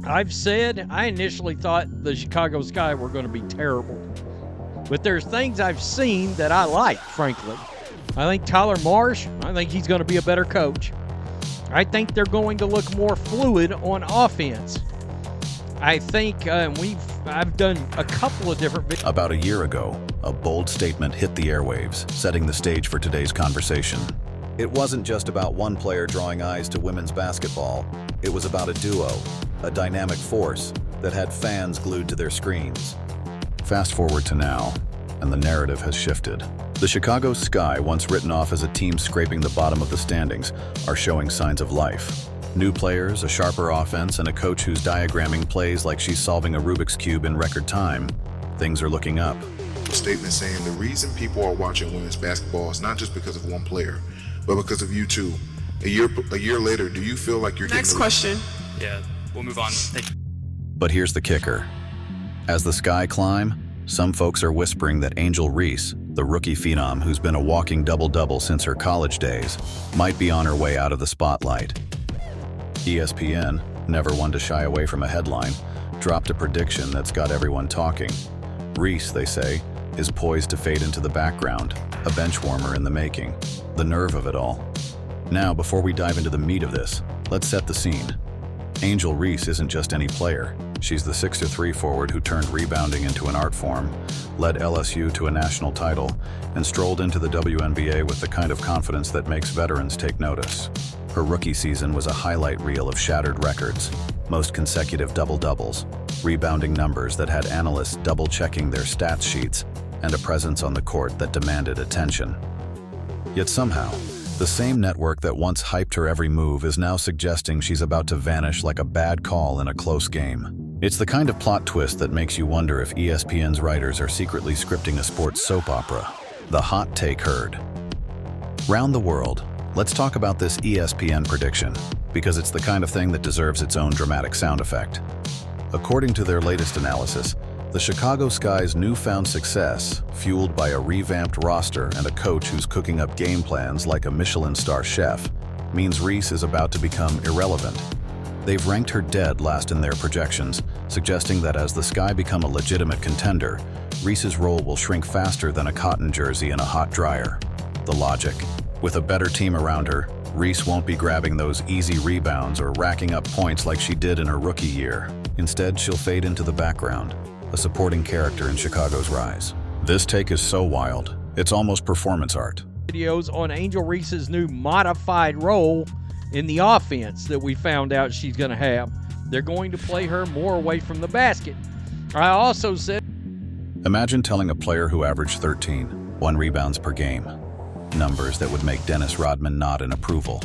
I've said I initially thought the Chicago Sky were going to be terrible. But there's things I've seen that I like, frankly. I think Tyler Marsh, I think he's going to be a better coach. I think they're going to look more fluid on offense. I think I've done a couple of different... About a year ago, a bold statement hit the airwaves, setting the stage for today's conversation. It wasn't just about one player drawing eyes to women's basketball. It was about a duo, a dynamic force that had fans glued to their screens. Fast forward to now, and the narrative has shifted. The Chicago Sky, once written off as a team scraping the bottom of the standings, are showing signs of life. New players, a sharper offense, and a coach who's diagramming plays like she's solving a Rubik's Cube in record time. Things are looking up. A statement saying the reason people are watching women's basketball is not just because of one player, but because of you two. A year later, do you feel like you're Next question. Yeah, we'll move on. Thank you. But here's the kicker. As the Sky climb, some folks are whispering that Angel Reese, the rookie phenom who's been a walking double-double since her college days, might be on her way out of the spotlight. ESPN, never one to shy away from a headline, dropped a prediction that's got everyone talking. Reese, they say, is poised to fade into the background, a bench warmer in the making. The nerve of it all. Now, before we dive into the meat of this, let's set the scene. Angel Reese isn't just any player. She's the 6'3" forward who turned rebounding into an art form, led LSU to a national title, and strolled into the WNBA with the kind of confidence that makes veterans take notice. Her rookie season was a highlight reel of shattered records, most consecutive double-doubles, rebounding numbers that had analysts double-checking their stats sheets, and a presence on the court that demanded attention. Yet somehow, the same network that once hyped her every move is now suggesting she's about to vanish like a bad call in a close game. It's the kind of plot twist that makes you wonder if ESPN's writers are secretly scripting a sports soap opera. The hot take heard. Round the world, let's talk about this ESPN prediction, because it's the kind of thing that deserves its own dramatic sound effect. According to their latest analysis, the Chicago Sky's newfound success, fueled by a revamped roster and a coach who's cooking up game plans like a Michelin star chef, means Reese is about to become irrelevant. They've ranked her dead last in their projections, suggesting that as the Sky become a legitimate contender, Reese's role will shrink faster than a cotton jersey in a hot dryer. The logic: with a better team around her, Reese won't be grabbing those easy rebounds or racking up points like she did in her rookie year. Instead, she'll fade into the background, a supporting character in Chicago's rise. This take is so wild, it's almost performance art. Videos on Angel Reese's new modified role in the offense that we found out she's going to have. They're going to play her more away from the basket. I also said... Imagine telling a player who averaged 1 rebounds per game, numbers that would make Dennis Rodman nod in approval,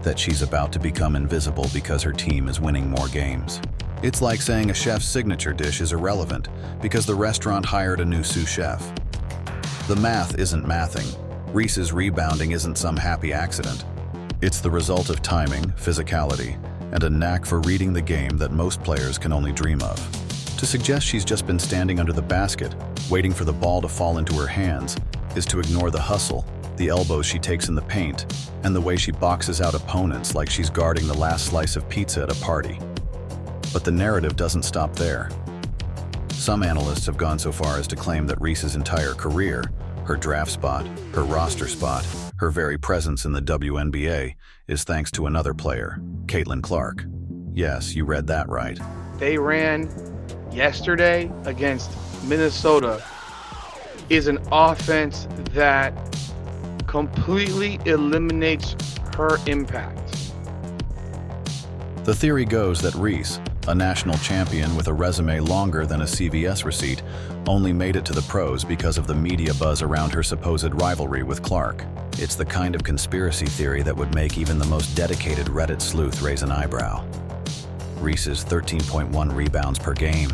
that she's about to become invisible because her team is winning more games. It's like saying a chef's signature dish is irrelevant because the restaurant hired a new sous chef. The math isn't mathing. Reese's rebounding isn't some happy accident. It's the result of timing, physicality, and a knack for reading the game that most players can only dream of. To suggest she's just been standing under the basket, waiting for the ball to fall into her hands, is to ignore the hustle, the elbows she takes in the paint, and the way she boxes out opponents like she's guarding the last slice of pizza at a party. But the narrative doesn't stop there. Some analysts have gone so far as to claim that Reese's entire career, her draft spot, her roster spot, her very presence in the WNBA, is thanks to another player, Caitlin Clark. Yes, you read that right. They ran yesterday against Minnesota is an offense that completely eliminates her impact. The theory goes that Reese, a national champion with a resume longer than a CVS receipt, only made it to the pros because of the media buzz around her supposed rivalry with Clark. It's the kind of conspiracy theory that would make even the most dedicated Reddit sleuth raise an eyebrow. Reese's 13.1 rebounds per game,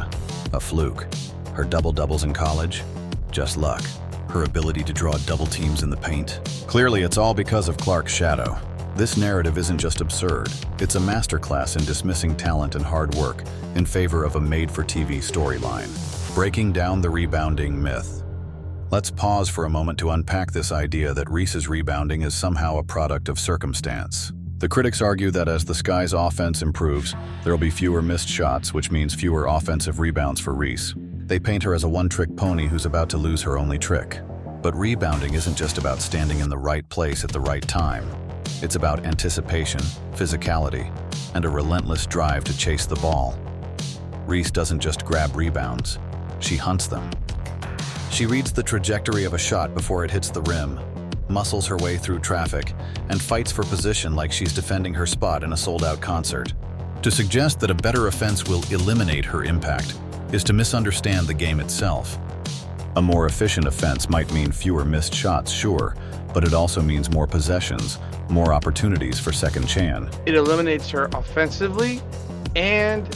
a fluke. Her double-doubles in college, just luck. Her ability to draw double teams in the paint. Clearly, it's all because of Clark's shadow. This narrative isn't just absurd, it's a masterclass in dismissing talent and hard work in favor of a made-for-TV storyline, breaking down the rebounding myth. Let's pause for a moment to unpack this idea that Reese's rebounding is somehow a product of circumstance. The critics argue that as the Sky's offense improves, there will be fewer missed shots, which means fewer offensive rebounds for Reese. They paint her as a one-trick pony who's about to lose her only trick. But rebounding isn't just about standing in the right place at the right time. It's about anticipation, physicality, and a relentless drive to chase the ball. Reese doesn't just grab rebounds, she hunts them. She reads the trajectory of a shot before it hits the rim, muscles her way through traffic, and fights for position like she's defending her spot in a sold-out concert. To suggest that a better offense will eliminate her impact is to misunderstand the game itself. A more efficient offense might mean fewer missed shots, sure, but it also means more possessions, more opportunities for second chance. It eliminates her offensively, and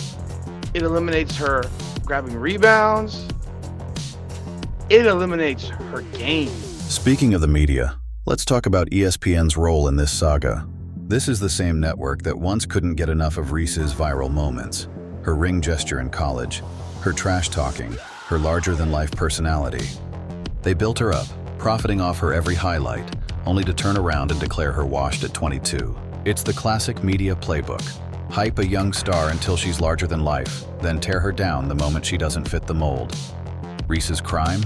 it eliminates her grabbing rebounds. It eliminates her game. Speaking of the media, let's talk about ESPN's role in this saga. This is the same network that once couldn't get enough of Reese's viral moments. Her ring gesture in college, her trash talking, her larger-than-life personality. They built her up, profiting off her every highlight, only to turn around and declare her washed at 22. It's the classic media playbook. Hype a young star until she's larger than life, then tear her down the moment she doesn't fit the mold. Reese's crime?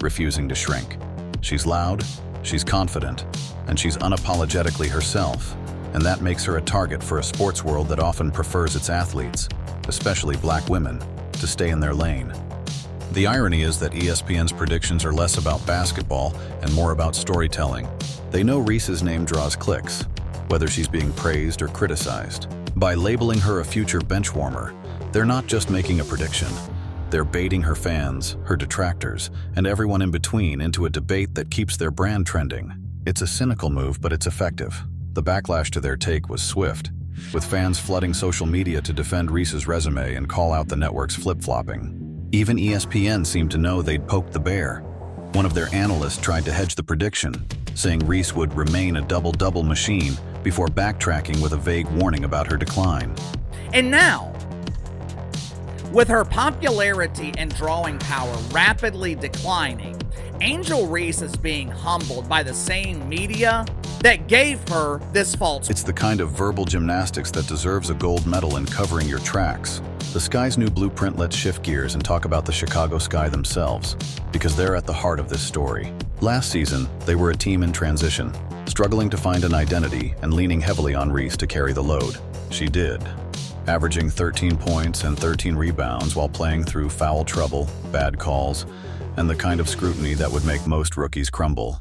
Refusing to shrink. She's loud, she's confident, and she's unapologetically herself. And that makes her a target for a sports world that often prefers its athletes, especially black women, to stay in their lane. The irony is that ESPN's predictions are less about basketball and more about storytelling. They know Reese's name draws clicks, whether she's being praised or criticized. By labeling her a future bench warmer, they're not just making a prediction. They're baiting her fans, her detractors, and everyone in between into a debate that keeps their brand trending. It's a cynical move, but it's effective. The backlash to their take was swift, with fans flooding social media to defend Reese's resume and call out the network's flip-flopping. Even ESPN seemed to know they'd poked the bear. One of their analysts tried to hedge the prediction, saying Reese would remain a double-double machine before backtracking with a vague warning about her decline. And now, with her popularity and drawing power rapidly declining, Angel Reese is being humbled by the same media that gave her this false. It's the kind of verbal gymnastics that deserves a gold medal in covering your tracks. The Sky's new blueprint lets shift gears and talk about the Chicago Sky themselves, because they're at the heart of this story. Last season, they were a team in transition, struggling to find an identity and leaning heavily on Reese to carry the load. She did, averaging 13 points and 13 rebounds while playing through foul trouble, bad calls, and the kind of scrutiny that would make most rookies crumble.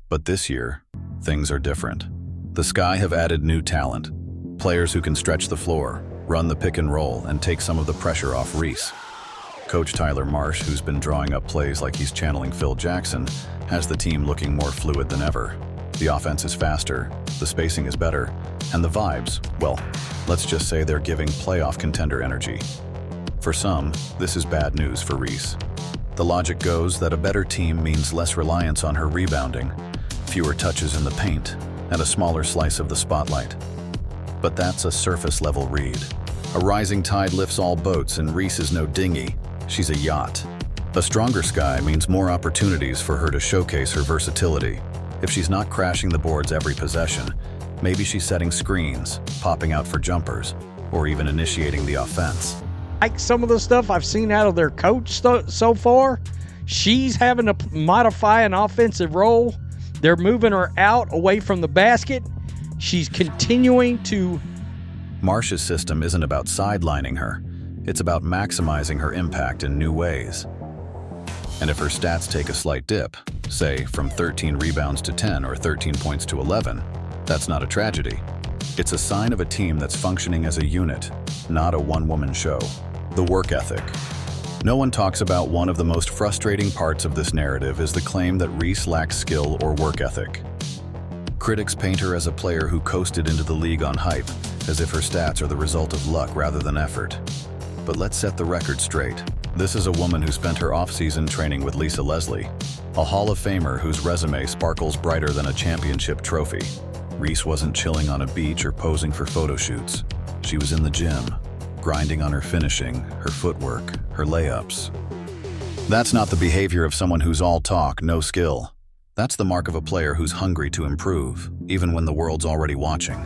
But this year, things are different. The Sky have added new talent, players who can stretch the floor, run the pick and roll, and take some of the pressure off Reese. Coach Tyler Marsh, who's been drawing up plays like he's channeling Phil Jackson, has the team looking more fluid than ever. The offense is faster, the spacing is better, and the vibes, well, let's just say they're giving playoff contender energy. For some, this is bad news for Reese. The logic goes that a better team means less reliance on her rebounding, fewer touches in the paint, and a smaller slice of the spotlight. But that's a surface-level read. A rising tide lifts all boats, and Reese is no dinghy. She's a yacht. A stronger Sky means more opportunities for her to showcase her versatility. If she's not crashing the boards every possession, maybe she's setting screens, popping out for jumpers, or even initiating the offense. Like some of the stuff I've seen out of their coach so far, she's having to modify an offensive role. They're moving her out away from the basket. She's continuing to... Marsh's system isn't about sidelining her. It's about maximizing her impact in new ways. And if her stats take a slight dip, say from 13 rebounds to 10 or 13 points to 11, that's not a tragedy. It's a sign of a team that's functioning as a unit, not a one-woman show. The work ethic. No one talks about one of the most frustrating parts of this narrative is the claim that Reese lacks skill or work ethic. Critics paint her as a player who coasted into the league on hype, as if her stats are the result of luck rather than effort. But let's set the record straight. This is a woman who spent her off-season training with Lisa Leslie, a Hall of Famer whose resume sparkles brighter than a championship trophy. Reese wasn't chilling on a beach or posing for photo shoots. She was in the gym, grinding on her finishing, her footwork, her layups. That's not the behavior of someone who's all talk, no skill. That's the mark of a player who's hungry to improve, even when the world's already watching.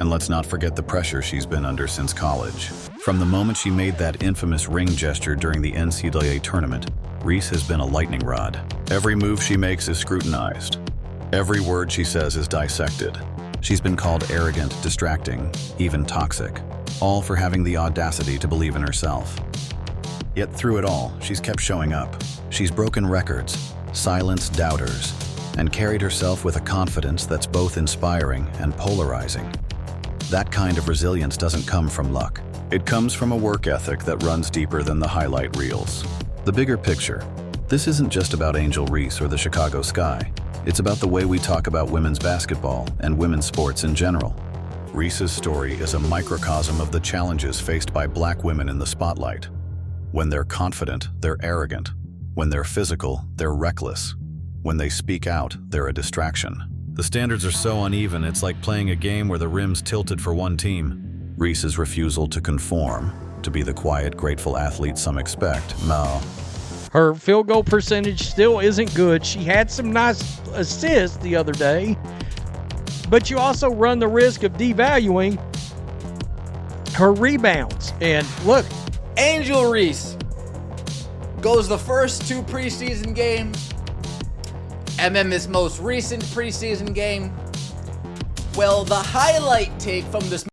And let's not forget the pressure she's been under since college. From the moment she made that infamous ring gesture during the NCAA tournament, Reese has been a lightning rod. Every move she makes is scrutinized. Every word she says is dissected. She's been called arrogant, distracting, even toxic, all for having the audacity to believe in herself. Yet through it all, she's kept showing up. She's broken records, silenced doubters, and carried herself with a confidence that's both inspiring and polarizing. That kind of resilience doesn't come from luck. It comes from a work ethic that runs deeper than the highlight reels. The bigger picture. This isn't just about Angel Reese or the Chicago Sky. It's about the way we talk about women's basketball and women's sports in general. Reese's story is a microcosm of the challenges faced by Black women in the spotlight. When they're confident, they're arrogant. When they're physical, they're reckless. When they speak out, they're a distraction. The standards are so uneven, it's like playing a game where the rim's tilted for one team. Reese's refusal to conform, to be the quiet, grateful athlete some expect, Her field goal percentage still isn't good. She had some nice assists the other day, but you also run the risk of devaluing her rebounds. And look, Angel Reese goes the first 2 preseason games, and then this most recent preseason game. Well, the highlight take from this